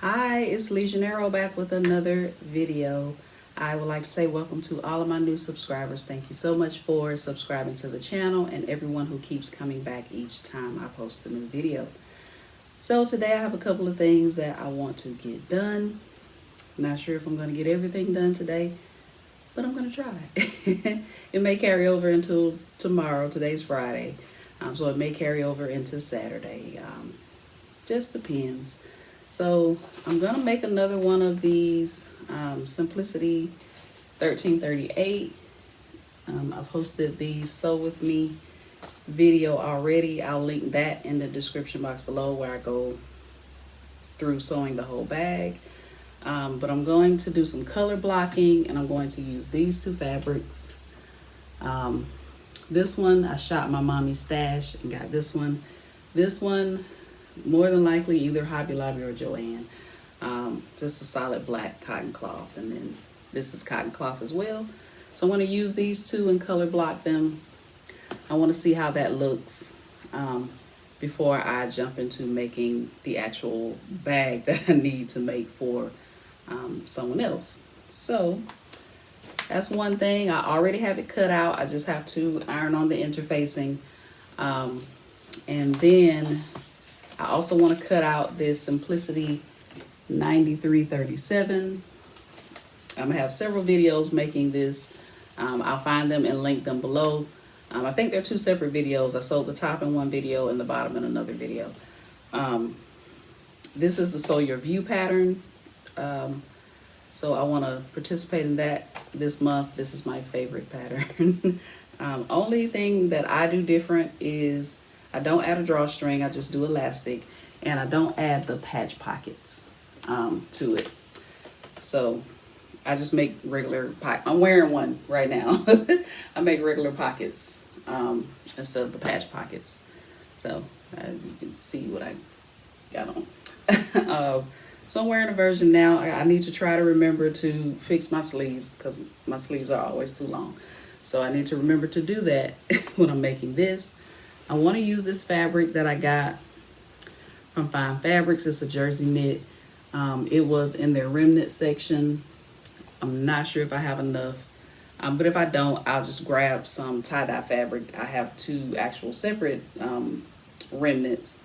Hi, it's LeJanaro back with another video. I would like to say welcome to all of my new subscribers. Thank you so much for subscribing to the channel and everyone who keeps coming back each time I post a new video. So today I have a couple of things that I want to get done. I'm not sure if I'm going to get everything done today, but I'm going to try. It may carry over until tomorrow. Today's Friday, so it may carry over into Saturday. Just depends. So I'm going to make another one of these Simplicity 1338. I posted the Sew With Me video already. I'll link that in the description box below where I go through sewing the whole bag. But I'm going to do some color blocking and I'm going to use these two fabrics. This one, I shot my mommy's stash and got this one. This one, more than likely either Hobby Lobby or Joann. Just a solid black cotton cloth, and then this is cotton cloth as well. So I'm going to use these two and color block them. I want to see how that looks before I jump into making the actual bag that I need to make for someone else. So that's one thing. I already have it cut out. I just have to iron on the interfacing, and then I also want to cut out this Simplicity 9337. I'm going to have several videos making this. I'll find them and link them below. I think they're two separate videos. I sewed the top in one video and the bottom in another video. This is the Sew Your View pattern. So I want to participate in that this month. This is my favorite pattern. Only thing that I do different is I don't add a drawstring, I just do elastic, and I don't add the patch pockets to it. So I just make regular pockets. I'm wearing one right now. I make regular pockets instead of the patch pockets. So you can see what I got on. So I'm wearing a version now. I need to try to remember to fix my sleeves because my sleeves are always too long. So I need to remember to do that when I'm making this. I want to use this fabric that I got from Fine Fabrics. It's a jersey knit. It was in their remnant section. I'm not sure if I have enough, but if I don't, I'll just grab some tie-dye fabric. I have two actual separate remnants.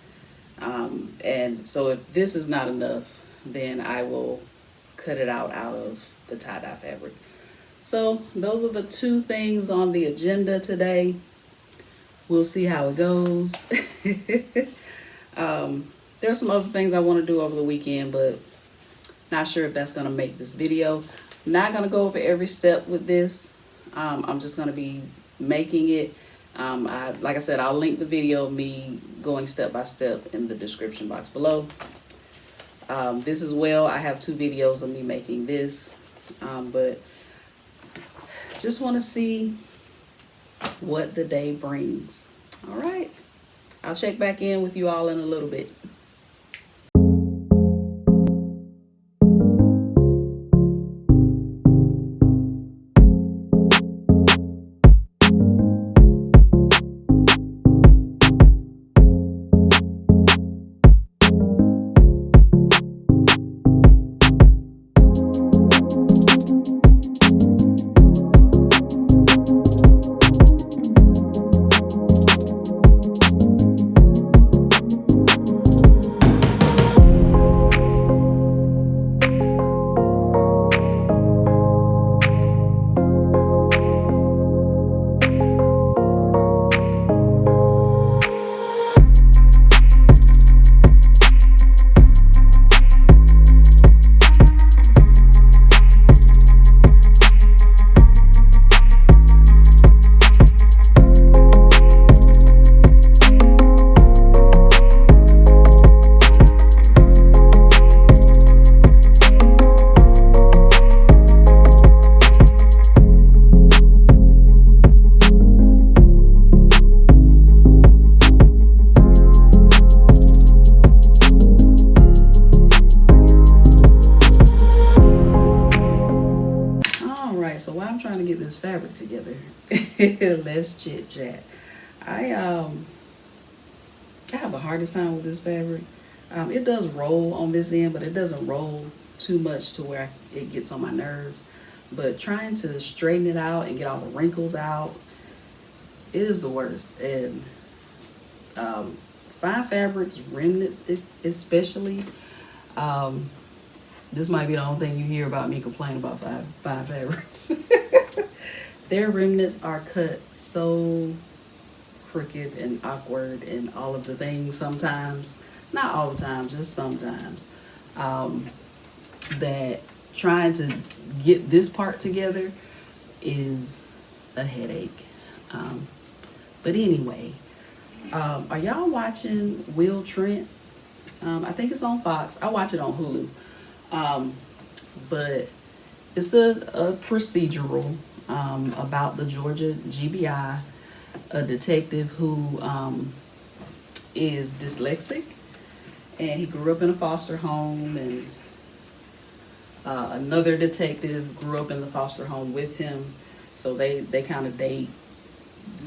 And so if this is not enough, then I will cut it out of the tie-dye fabric. So those are the two things on the agenda today. We'll see how it goes. There's some other things I want to do over the weekend, but not sure if that's going to make this video. Not going to go over every step with this. I'm just going to be making it. Like I said, I'll link the video of me going step by step in the description box below. This as well, I have two videos of me making this, but just want to see what the day brings. All right, I'll check back in with you all in a little bit. Fabric together. Let's chit chat. I have a hardest time with this fabric. It does roll on this end, but it doesn't roll too much to where it gets on my nerves. But trying to straighten it out and get all the wrinkles out, it is the worst. And fine fabrics, remnants especially, this might be the only thing you hear about me complain about fine fabrics. Their remnants are cut so crooked and awkward and all of the things sometimes, not all the time, just sometimes, that trying to get this part together is a headache. But anyway, are y'all watching Will Trent? I think it's on Fox. I watch it on Hulu. But it's a procedural about the Georgia GBI, a detective who is dyslexic, and he grew up in a foster home, and another detective grew up in the foster home with him, so they kind of date,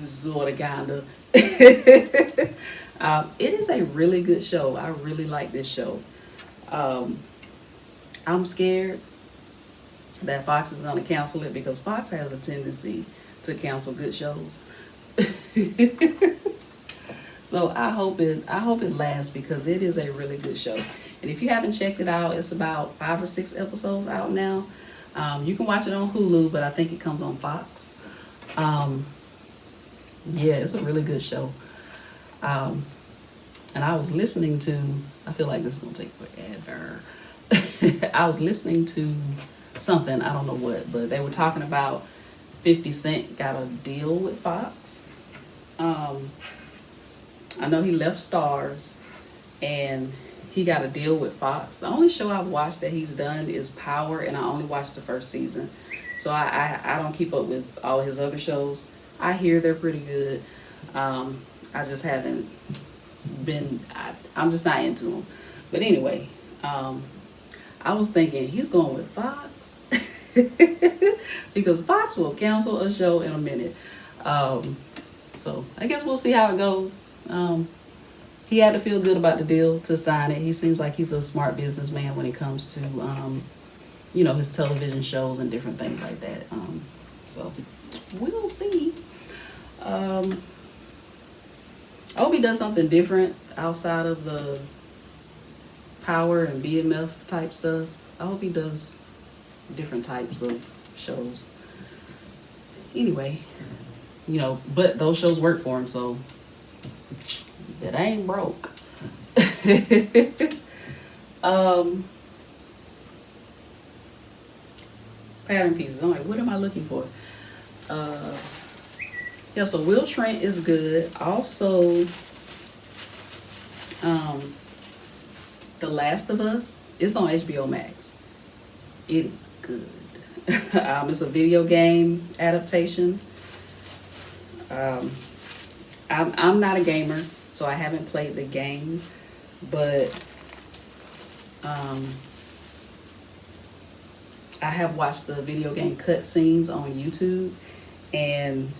sort of, kind of. It is a really good show. I really like this show. I'm scared that Fox is going to cancel it because Fox has a tendency to cancel good shows. So I hope it lasts because it is a really good show. And if you haven't checked it out, it's about 5 or 6 episodes out now. You can watch it on Hulu, but I think it comes on Fox. Yeah, it's a really good show. And I was listening to, I feel like this is going to take forever. I was listening to something, I don't know what, but they were talking about 50 Cent got a deal with Fox. I know he left Stars and he got a deal with Fox. The only show I've watched that he's done is Power, and I only watched the first season. So I don't keep up with all his other shows. I hear they're pretty good. I just haven't been, I'm just not into them. But anyway, I was thinking he's going with Fox because Fox will cancel a show in a minute. So I guess we'll see how it goes. He had to feel good about the deal to sign it. He seems like he's a smart businessman when it comes to, his television shows and different things like that. So we'll see. I hope he does something different outside of the Power and BMF type stuff. I hope he does different types of shows. Anyway, but those shows work for him, so it ain't broke. Pattern pieces. I'm like, what am I looking for? Yeah, so Will Trent is good. Also, The Last of Us. It's on HBO Max. It is good. It's a video game adaptation. I'm not a gamer, so I haven't played the game, but I have watched the video game cutscenes on YouTube, and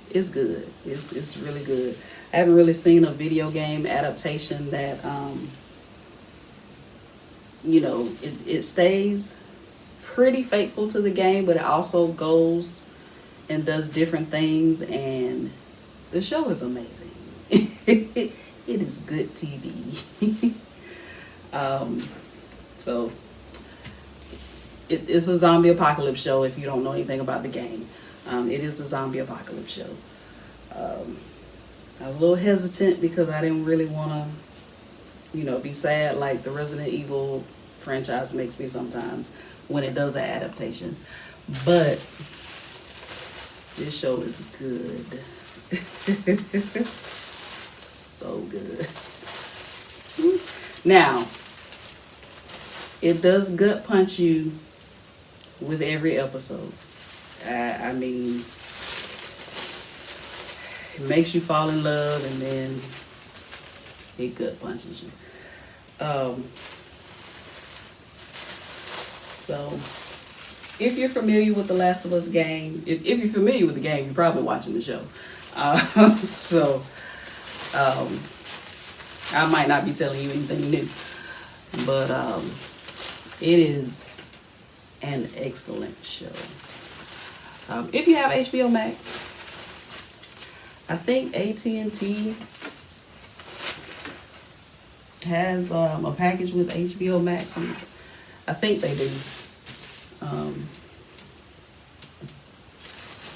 it's good. It's really good. I haven't really seen a video game adaptation that it stays pretty faithful to the game, but it also goes and does different things, and the show is amazing. It is good TV. So it's a zombie apocalypse show if you don't know anything about the game. It is a zombie apocalypse show. I was a little hesitant because I didn't really want to, be sad like the Resident Evil franchise makes me sometimes when it does an adaptation. But this show is good. So good. Now, it does gut punch you with every episode. I mean, it makes you fall in love and then it gut punches you. So, if you're familiar with the Last of Us game, if you're familiar with the game, you're probably watching the show. I might not be telling you anything new, but it is an excellent show. If you have HBO Max, I think AT&T has a package with HBO Max. I think they do.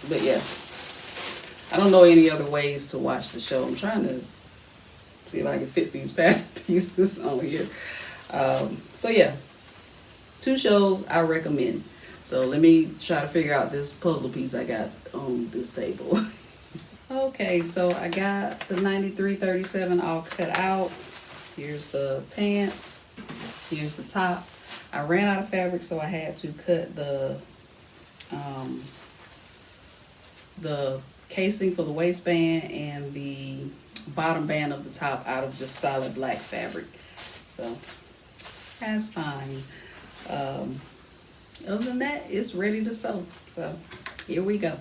But yeah, I don't know any other ways to watch the show. I'm trying to see if I can fit these pattern pieces on here. So yeah, 2 shows I recommend. So let me try to figure out this puzzle piece I got on this table. Okay, so I got the 93-37 all cut out. Here's the pants. Here's the top. I ran out of fabric, so I had to cut the casing for the waistband and the bottom band of the top out of just solid black fabric. So that's fine. Other than that, it's ready to sew. So here we go.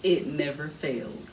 It never fails.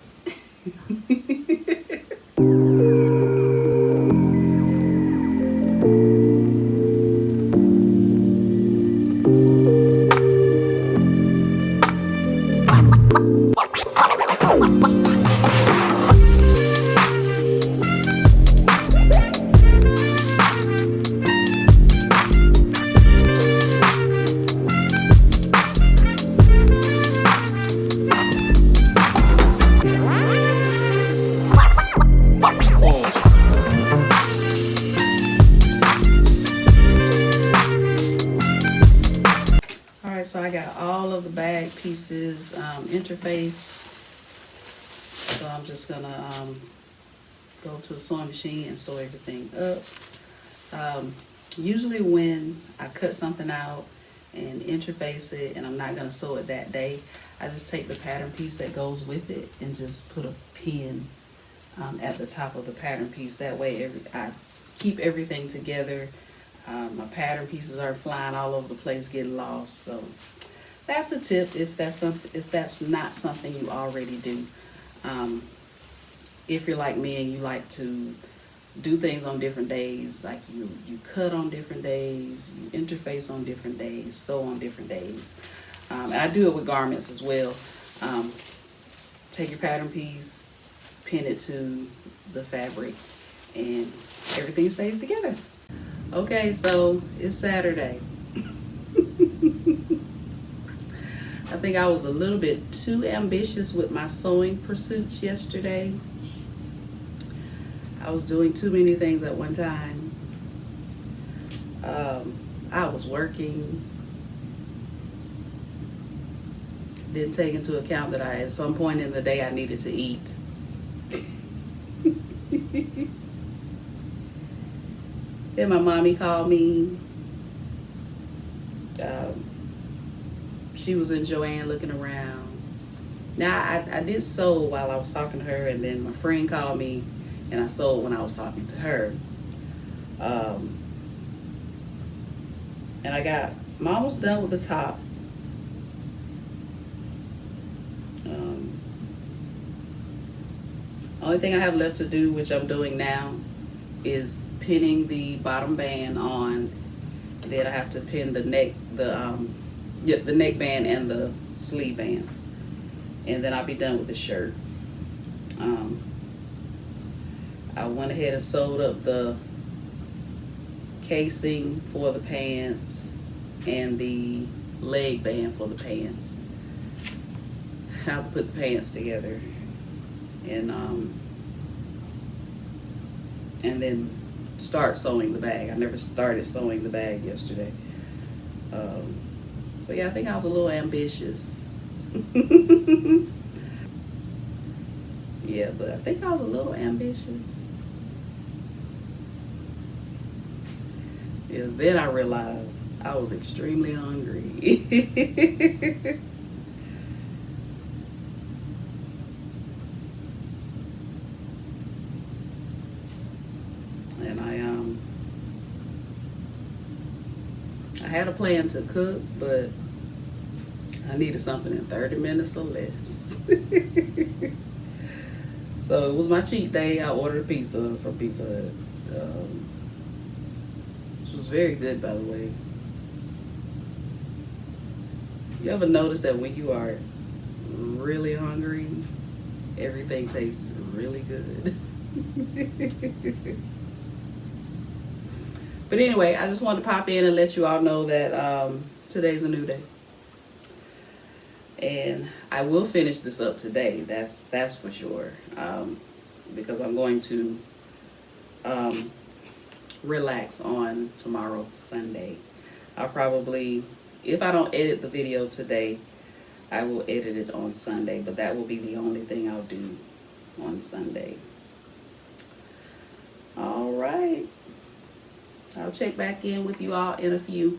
Alright, so I got all of the bag pieces interfaced. So I'm just gonna go to the sewing machine and sew everything up. Usually when I cut something out and interface it and I'm not gonna sew it that day, I just take the pattern piece that goes with it and just put a pin at the top of the pattern piece. That way I keep everything together. My pattern pieces are flying all over the place, getting lost. So that's a tip if that's not something you already do. If you're like me and you like to do things on different days, like you cut on different days, you interface on different days, sew on different days. And I do it with garments as well. Take your pattern piece, pin it to the fabric, and everything stays together. Okay, so it's Saturday. I think I was a little bit too ambitious with my sewing pursuits yesterday. I was doing too many things at one time. I was working. Didn't take into account that at some point in the day I needed to eat. Then my mommy called me. She was in Joanne looking around. Now, I did sew while I was talking to her, and then my friend called me, and I sewed when I was talking to her. And I'm almost done with the top. Only thing I have left to do, which I'm doing now, is pinning the bottom band on. Then I have to pin the neck, the neck band and the sleeve bands, and then I'll be done with the shirt. I went ahead and sewed up the casing for the pants and the leg band for the pants. How to put the pants together, and then start sewing the bag. I never started sewing the bag yesterday. So yeah, I think I was a little ambitious. Yeah, but I think I was a little ambitious. Because then I realized I was extremely hungry. And I had a plan to cook, but I needed something in 30 minutes or less. So it was my cheat day. I ordered a pizza from Pizza Hut. Which was very good, by the way. You ever notice that when you are really hungry, everything tastes really good? But anyway, I just wanted to pop in and let you all know that today's a new day. And I will finish this up today. That's for sure. Because I'm going to relax on tomorrow, Sunday. I'll probably, if I don't edit the video today, I will edit it on Sunday. But that will be the only thing I'll do on Sunday. All right. I'll check back in with you all in a few.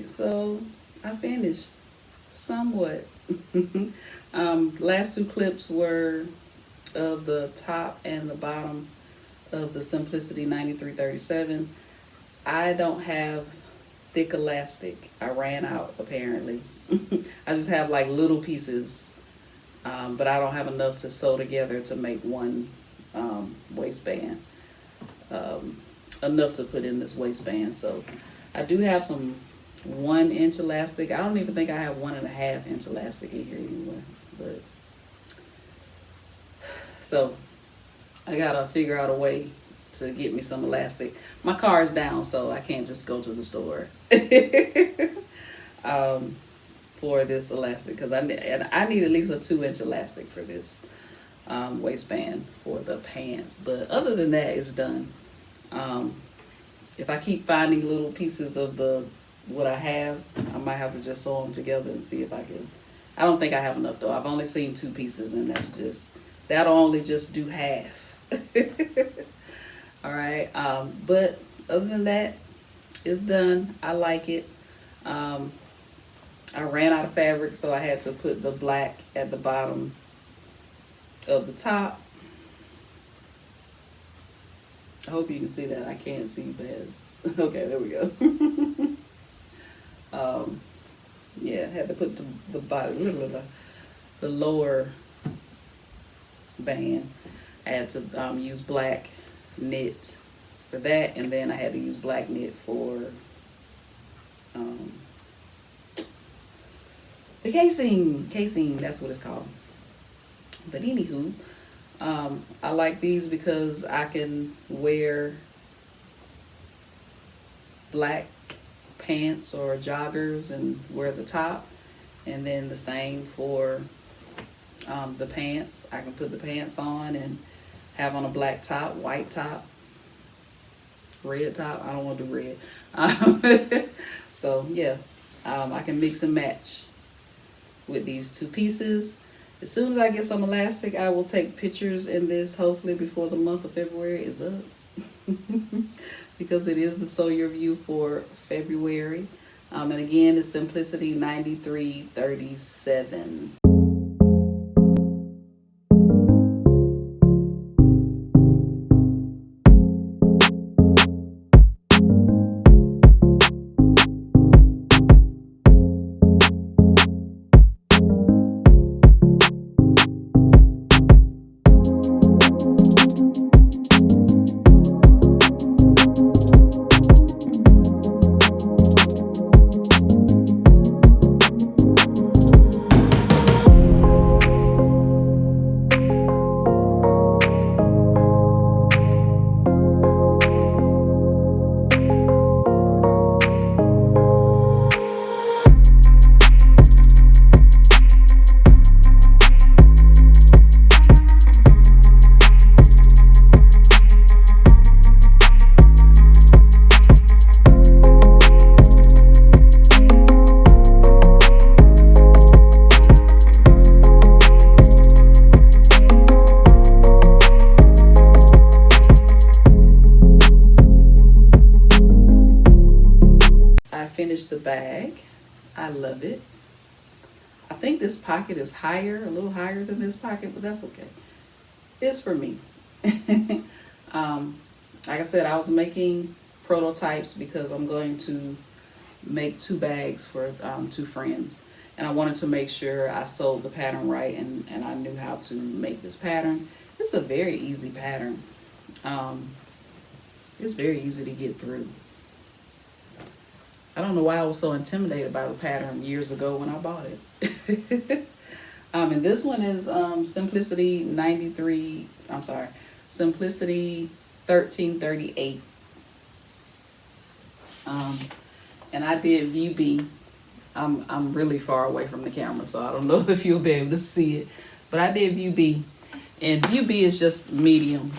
So I finished somewhat. Last two clips were of the top and the bottom of the Simplicity 9337. I don't have thick elastic. I ran out apparently. I just have like little pieces, but I don't have enough to sew together to make one waistband. Enough to put in this waistband. So I do have some 1 inch elastic. I don't even think I have 1.5 inch elastic in here anyway. But so I gotta figure out a way to get me some elastic. My car is down, so I can't just go to the store. for this elastic because I need at least a 2-inch elastic for this waistband for the pants. But other than that, it's done. If I keep finding little pieces of what I have, I might have to just sew them together and see if I can. I don't think I have enough though. I've only seen 2 pieces, and that'll only just do half. All right. But other than that, it's done. I like it. I ran out of fabric, so I had to put the black at the bottom of the top. I hope you can see that. I can't see best. Okay, there we go. Yeah, had to put the bottom, the lower band. I had to use black knit for that, and then I had to use black knit for the casing, that's what it's called. But anywho, I like these because I can wear black pants or joggers and wear the top, and then the same for the pants. I can put the pants on and have on a black top, white top, red top. I don't want to do red. So yeah, I can mix and match with these 2 pieces. As soon as I get some elastic, I will take pictures in this, hopefully before the month of February is up. Because it is the Sew Your View for February. And again, it's Simplicity 9337. Finished the bag. I love it. I think this pocket is a little higher than this pocket, but that's okay. It's for me. Like I said, I was making prototypes because I'm going to make 2 bags for 2 friends, and I wanted to make sure I sewed the pattern right, and I knew how to make this pattern. It's a very easy pattern. It's very easy to get through. I don't know why I was so intimidated by the pattern years ago when I bought it. And this one is Simplicity 1338. And I did View B. I'm really far away from the camera, so I don't know if you'll be able to see it. But I did View B. And View B is just medium.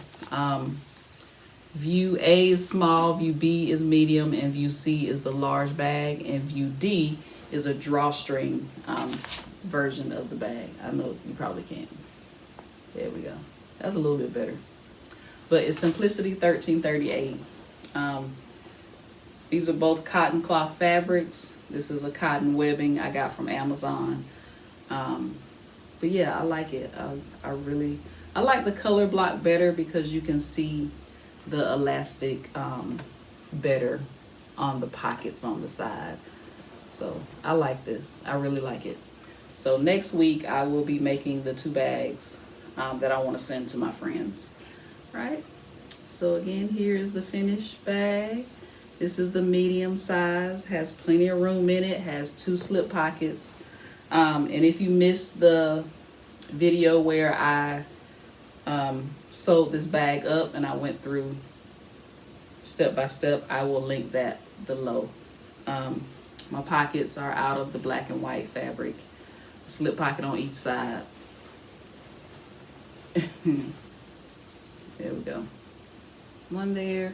View A is small, View B is medium, and View C is the large bag, and View D is a drawstring version of the bag. I know you probably can't. There we go. That's a little bit better. But it's Simplicity 1338. These are both cotton cloth fabrics. This is a cotton webbing I got from Amazon. But yeah, I like it. I like the color block better because you can see the elastic better on the pockets on the side. So I like this. I really like it. So next week I will be making the 2 bags that I want to send to my friends. Right? So again, here is the finished bag. This is the medium size, has plenty of room in it, has 2 slip pockets. And if you missed the video where I sewed this bag up and I went through step by step, I will link that below. My pockets are out of the black and white fabric. Slip pocket on each side. There we go. One there,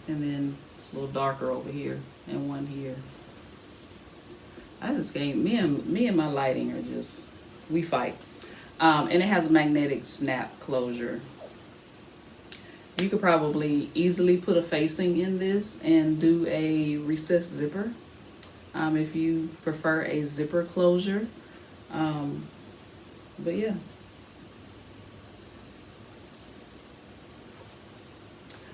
and then it's a little darker over here, and one here. I just gave me and my lighting are just, we fight. And it has a magnetic snap closure. You could probably easily put a facing in this and do a recessed zipper if you prefer a zipper closure. But yeah.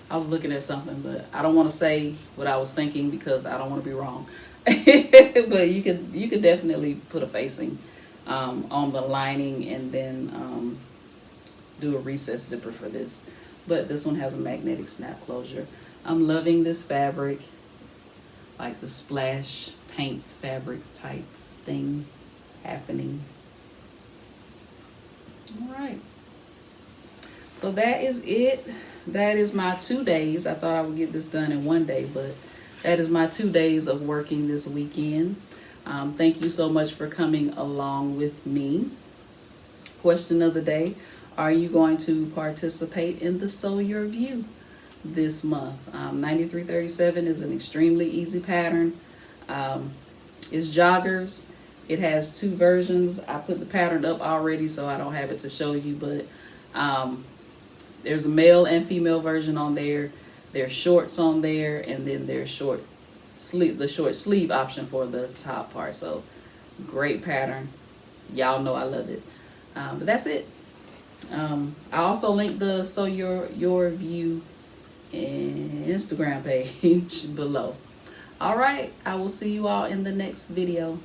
I was looking at something, but I don't want to say what I was thinking because I don't want to be wrong. But you could definitely put a facing on the lining and then do a recessed zipper for this. But this one has a magnetic snap closure. I'm loving this fabric, like the splash paint fabric type thing happening. All right. So that is it. That is my 2 days. I thought I would get this done in 1 day, but that is my 2 days of working this weekend. Thank you so much for coming along with me. Question of the day: are you going to participate in the Sew Your View this month? 9337 is an extremely easy pattern. It's joggers. It has 2 versions. I put the pattern up already, so I don't have it to show you, but there's a male and female version on there. There's shorts on there, and then there's the short sleeve option for the top part. So great pattern. Y'all know I love it. But that's it. I also linked the Sew Your View Instagram page below. All right, I will see you all in the next video.